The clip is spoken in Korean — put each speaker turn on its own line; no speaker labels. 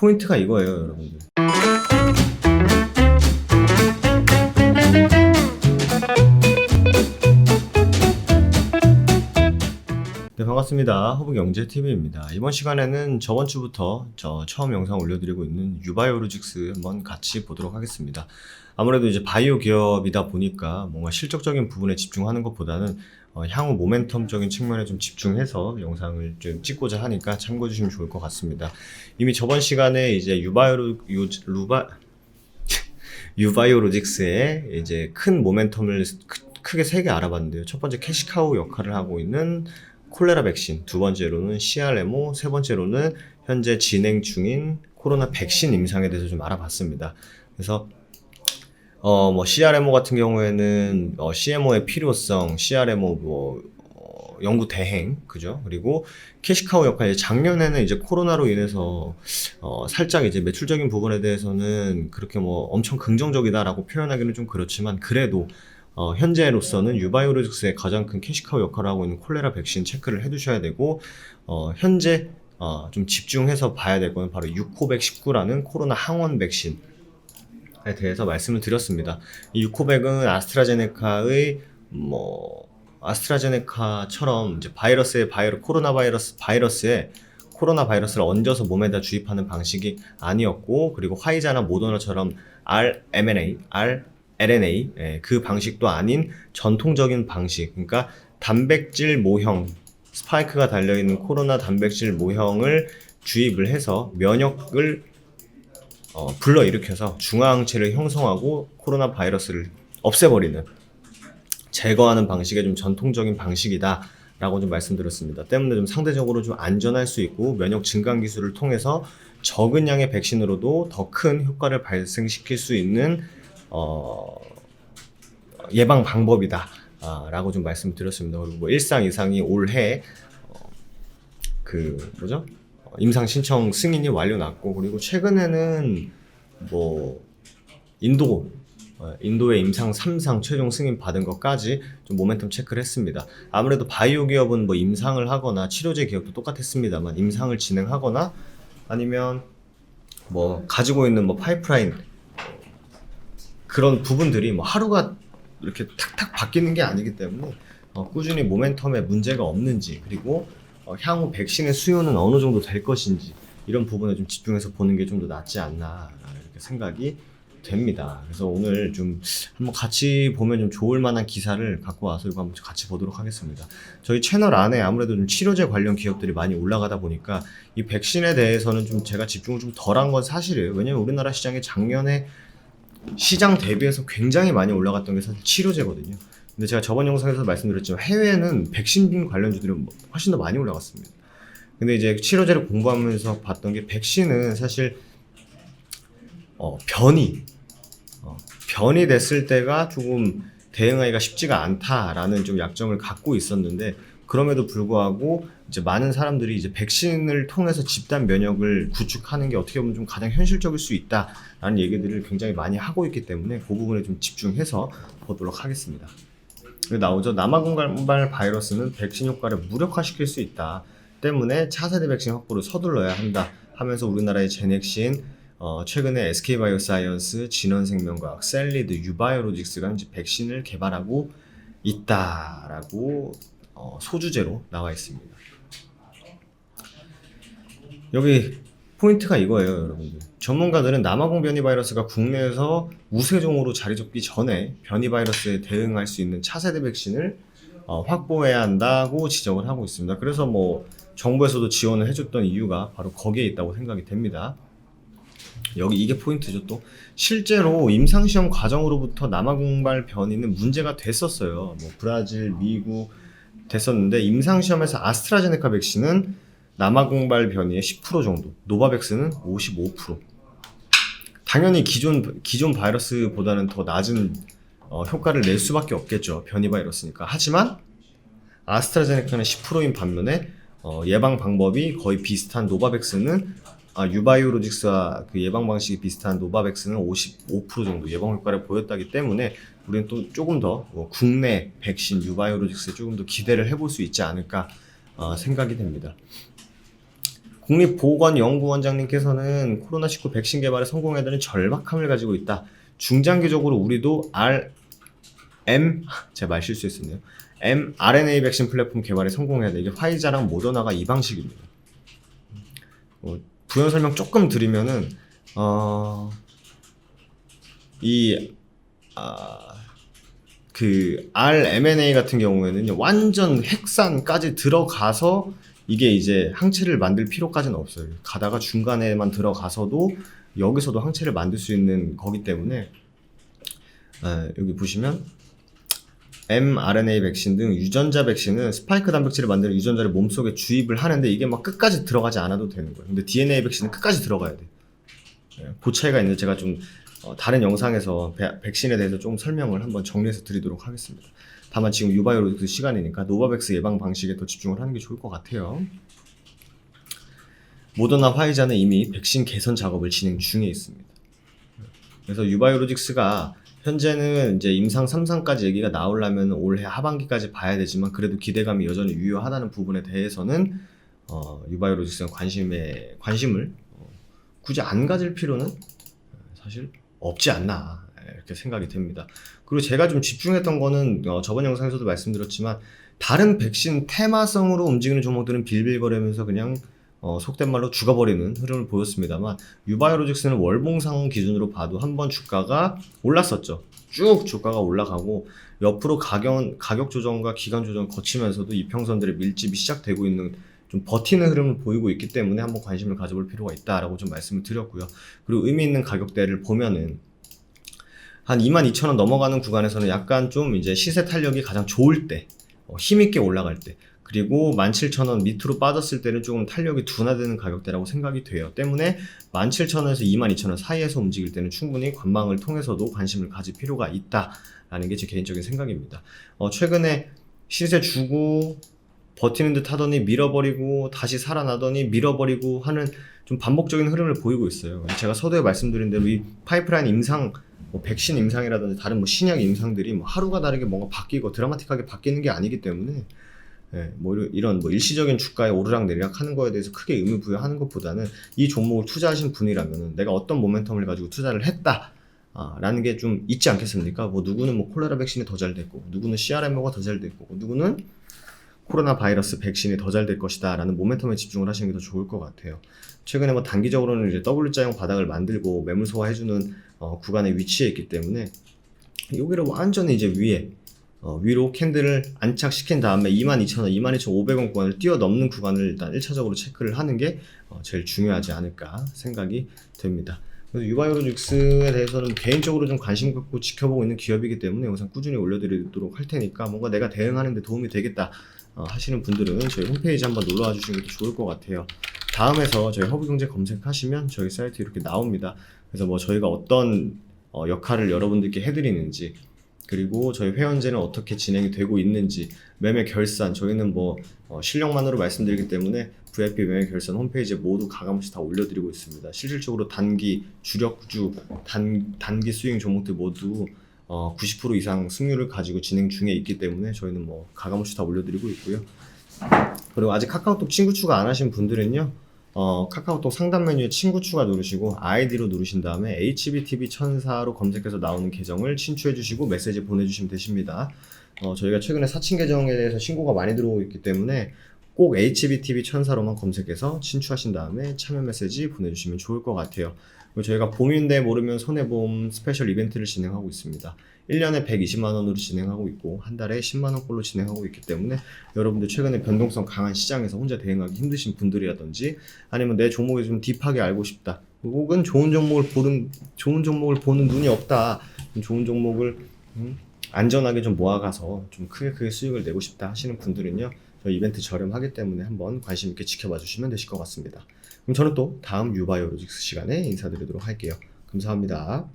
포인트가 이거예요, 여러분들. 네, 반갑습니다. 허브경제TV입니다. 이번 시간에는 저번 주부터 처음 영상 올려드리고 있는 유바이오로직스 한번 같이 보도록 하겠습니다. 아무래도 이제 바이오 기업이다 보니까 뭔가 실적적인 부분에 집중하는 것보다는 향후 모멘텀적인 측면에 좀 집중해서 영상을 좀 찍고자 하니까 참고해 주시면 좋을 것 같습니다. 이미 저번 시간에 이제 유바이오로직스의 이제 큰 모멘텀을 크게 3개 알아봤는데요. 첫 번째 캐시카우 역할을 하고 있는 콜레라 백신, 두 번째로는 CRMO, 세 번째로는 현재 진행 중인 코로나 백신 임상에 대해서 좀 알아봤습니다. 그래서 CRMO 같은 경우에는 CMO의 필요성, CRMO 연구 대행, 그죠? 그리고 캐시카우 역할, 작년에는 이제 코로나로 인해서 살짝 이제 매출적인 부분에 대해서는 그렇게 엄청 긍정적이다라고 표현하기는 좀 그렇지만, 그래도 현재로서는 유바이오로직스의 가장 큰 캐시카우 역할을 하고 있는 콜레라 백신 체크를 해두셔야 되고, 현재 좀 집중해서 봐야 될 거는 바로 6코백19라는 코로나 항원 백신에 대해서 말씀을 드렸습니다. 이 6코백은 아스트라제네카처럼 이제 코로나 바이러스에 코로나 바이러스를 얹어서 몸에다 주입하는 방식이 아니었고, 그리고 화이자나 모더나처럼 RNA, 그 방식도 아닌 전통적인 방식, 그러니까 단백질 모형, 스파이크가 달려있는 코로나 단백질 모형을 주입을 해서 면역을 불러일으켜서 중화항체를 형성하고 코로나 바이러스를 없애버리는, 제거하는 방식의 좀 전통적인 방식이다 라고 좀 말씀드렸습니다. 때문에 좀 상대적으로 좀 안전할 수 있고, 면역 증강 기술을 통해서 적은 양의 백신으로도 더 큰 효과를 발생시킬 수 있는 예방 방법이다 라고 좀 말씀드렸습니다. 그리고 일상 이상이 올해 임상 신청 승인이 완료났고, 그리고 최근에는 인도의 임상 3상 최종 승인 받은 것까지 좀 모멘텀 체크를 했습니다. 아무래도 바이오 기업은 임상을 하거나, 치료제 기업도 똑같았습니다만, 임상을 진행하거나 아니면 가지고 있는 파이프라인, 그런 부분들이 하루가 이렇게 탁탁 바뀌는 게 아니기 때문에 꾸준히 모멘텀에 문제가 없는지, 그리고 향후 백신의 수요는 어느 정도 될 것인지, 이런 부분에 좀 집중해서 보는 게 좀 더 낫지 않나 이렇게 생각이 됩니다. 그래서 오늘 좀 한번 같이 보면 좀 좋을 만한 기사를 갖고 와서 이거 한번 같이 보도록 하겠습니다. 저희 채널 안에 아무래도 좀 치료제 관련 기업들이 많이 올라가다 보니까 이 백신에 대해서는 좀 제가 집중을 좀 덜한 건 사실이에요. 왜냐면 우리나라 시장이 작년에 시장 대비해서 굉장히 많이 올라갔던 게 사실 치료제거든요. 근데 제가 저번 영상에서 말씀드렸지만, 해외는 백신 관련주들이 훨씬 더 많이 올라갔습니다. 근데 이제 치료제를 공부하면서 봤던 게, 백신은 사실 변이 됐을 때가 조금 대응하기가 쉽지가 않다라는 좀 약점을 갖고 있었는데, 그럼에도 불구하고 이제 많은 사람들이 이제 백신을 통해서 집단 면역을 구축하는 게 어떻게 보면 좀 가장 현실적일 수 있다라는 얘기들을 굉장히 많이 하고 있기 때문에, 그 부분에 좀 집중해서 보도록 하겠습니다. 나오죠. 남아공발 바이러스는 백신 효과를 무력화시킬 수 있다 때문에 차세대 백신 확보를 서둘러야 한다 하면서, 우리나라의 제넥신, 최근에 SK바이오사이언스, 진원생명과학, 셀리드, 유바이오로직스가 이제 백신을 개발하고 있다라고 소주제로 나와 있습니다. 여기 포인트가 이거예요, 여러분들. 전문가들은 남아공 변이 바이러스가 국내에서 우세종으로 자리 잡기 전에 변이 바이러스에 대응할 수 있는 차세대 백신을 확보해야 한다고 지적을 하고 있습니다. 그래서 정부에서도 지원을 해줬던 이유가 바로 거기에 있다고 생각이 됩니다. 이게 포인트죠. 또 실제로 임상시험 과정으로부터 남아공발 변이는 문제가 됐었어요. 브라질, 미국 됐었는데, 임상시험에서 아스트라제네카 백신은 남아공발 변이의 10% 정도, 노바백스는 55%. 당연히 기존 바이러스보다는 더 낮은 효과를 낼 수밖에 없겠죠, 변이 바이러스니까. 하지만 아스트라제네카는 10%인 반면에 예방 방법이 거의 비슷한 유바이오로직스와 그 예방 방식이 비슷한 노바백스는 55% 정도 예방 효과를 보였다기 때문에, 우리는 또 조금 더 국내 백신 유바이오로직스에 조금 더 기대를 해볼 수 있지 않을까 생각이 됩니다. 국립보건연구원장님께서는 코로나19 백신 개발에 성공해야 되는 절박함을 가지고 있다. 중장기적으로 우리도 제가 말 실수했었네요. mRNA 백신 플랫폼 개발에 성공해야 돼. 이게 화이자랑 모더나가 이 방식입니다. 부연 설명 조금 드리면은 그 rMNA 같은 경우에는 완전 핵산까지 들어가서 이게 이제 항체를 만들 필요까지는 없어요. 가다가 중간에만 들어가서도 여기서도 항체를 만들 수 있는 거기 때문에 여기 보시면 mRNA 백신 등 유전자 백신은 스파이크 단백질을 만드는 유전자를 몸속에 주입을 하는데 이게 막 끝까지 들어가지 않아도 되는 거예요. 근데 DNA 백신은 끝까지 들어가야 돼. 그 차이가 있는데 제가 좀 다른 영상에서 백신에 대해서 좀 설명을 한번 정리해서 드리도록 하겠습니다. 다만 지금 유바이오로직스 시간이니까 노바백스 예방 방식에 더 집중을 하는 게 좋을 것 같아요. 모더나 화이자는 이미 백신 개선 작업을 진행 중에 있습니다. 그래서 유바이오로직스가 현재는 이제 임상 3상까지 얘기가 나오려면 올해 하반기까지 봐야 되지만 그래도 기대감이 여전히 유효하다는 부분에 대해서는 유바이오로직스는 관심을 굳이 안 가질 필요는 사실 없지 않나 이렇게 생각이 됩니다. 그리고 제가 좀 집중했던 거는 저번 영상에서도 말씀드렸지만 다른 백신 테마성으로 움직이는 종목들은 빌빌거리면서 그냥 속된 말로 죽어버리는 흐름을 보였습니다만 유바이오로직스는 월봉상 기준으로 봐도 한번 주가가 올랐었죠. 쭉 주가가 올라가고 옆으로 가격 조정과 기간 조정 거치면서도 이평선들의 밀집이 시작되고 있는 좀 버티는 흐름을 보이고 있기 때문에 한번 관심을 가져볼 필요가 있다라고 좀 말씀을 드렸고요. 그리고 의미 있는 가격대를 보면은 한 22,000원 넘어가는 구간에서는 약간 좀 이제 시세 탄력이 가장 좋을 때, 힘있게 올라갈 때, 그리고 17,000원 밑으로 빠졌을 때는 조금 탄력이 둔화되는 가격대라고 생각이 돼요. 때문에 17,000원에서 22,000원 사이에서 움직일 때는 충분히 관망을 통해서도 관심을 가질 필요가 있다라는 게 제 개인적인 생각입니다. 최근에 시세 주고 버티는 듯 하더니 밀어버리고 다시 살아나더니 밀어버리고 하는 좀 반복적인 흐름을 보이고 있어요. 제가 서두에 말씀드린 대로 이 파이프라인 임상, 백신 임상이라든지 다른 신약 임상들이 하루가 다르게 뭔가 바뀌고 드라마틱하게 바뀌는 게 아니기 때문에 이런 일시적인 주가의 오르락내리락 하는 거에 대해서 크게 의미 부여하는 것보다는 이 종목을 투자하신 분이라면 내가 어떤 모멘텀을 가지고 투자를 했다 라는 게 좀 있지 않겠습니까? 누구는 콜레라 백신이 더 잘 됐고, 누구는 CRMO가 더 잘 됐고, 누구는 코로나 바이러스 백신이 더 잘 될 것이다 라는 모멘텀에 집중을 하시는 게 더 좋을 것 같아요. 최근에 단기적으로는 이제 W자형 바닥을 만들고 매물 소화해주는 구간에 위치해 있기 때문에 여기를 완전히 이제 위로 캔들을 안착시킨 다음에 22,000원, 22,500원 구간을 뛰어넘는 구간을 일단 1차적으로 체크를 하는 게 제일 중요하지 않을까 생각이 됩니다. 그래서 유바이오로직스에 대해서는 개인적으로 좀 관심 갖고 지켜보고 있는 기업이기 때문에 영상 꾸준히 올려드리도록 할 테니까 뭔가 내가 대응하는 데 도움이 되겠다 하시는 분들은 저희 홈페이지 한번 놀러와 주시는 것도 좋을 것 같아요. 다음에서 저희 허브경제 검색하시면 저희 사이트 이렇게 나옵니다. 그래서 저희가 어떤 역할을 여러분들께 해드리는지, 그리고 저희 회원제는 어떻게 진행이 되고 있는지, 매매 결산, 저희는 실력만으로 말씀드리기 때문에 VIP 매매 결산 홈페이지에 모두 가감없이 다 올려드리고 있습니다. 실질적으로 단기 주력주, 단기 스윙 종목들 모두 90% 이상 승률을 가지고 진행 중에 있기 때문에 저희는 가감없이 다 올려드리고 있고요. 그리고 아직 카카오톡 친구 추가 안 하신 분들은요, 카카오톡 상단 메뉴에 친구 추가 누르시고 아이디로 누르신 다음에 HBTV1004로 검색해서 나오는 계정을 친추해 주시고 메시지 보내주시면 되십니다. 저희가 최근에 사칭 계정에 대해서 신고가 많이 들어오고 있기 때문에 꼭 HBTV1004로만 검색해서 친추하신 다음에 참여 메시지 보내주시면 좋을 것 같아요. 그리고 저희가 봄인데 모르면 손해보험 스페셜 이벤트를 진행하고 있습니다. 1년에 120만원으로 진행하고 있고 한 달에 10만원꼴로 진행하고 있기 때문에 여러분들 최근에 변동성 강한 시장에서 혼자 대응하기 힘드신 분들이라든지 아니면 내 종목에 좀 딥하게 알고 싶다, 혹은 좋은 종목을 보는 눈이 없다, 좋은 종목을 안전하게 좀 모아가서 좀 크게 수익을 내고 싶다 하시는 분들은요, 저희 이벤트 저렴하기 때문에 한번 관심 있게 지켜봐 주시면 되실 것 같습니다. 그럼 저는 또 다음 유바이오로직스 시간에 인사드리도록 할게요. 감사합니다.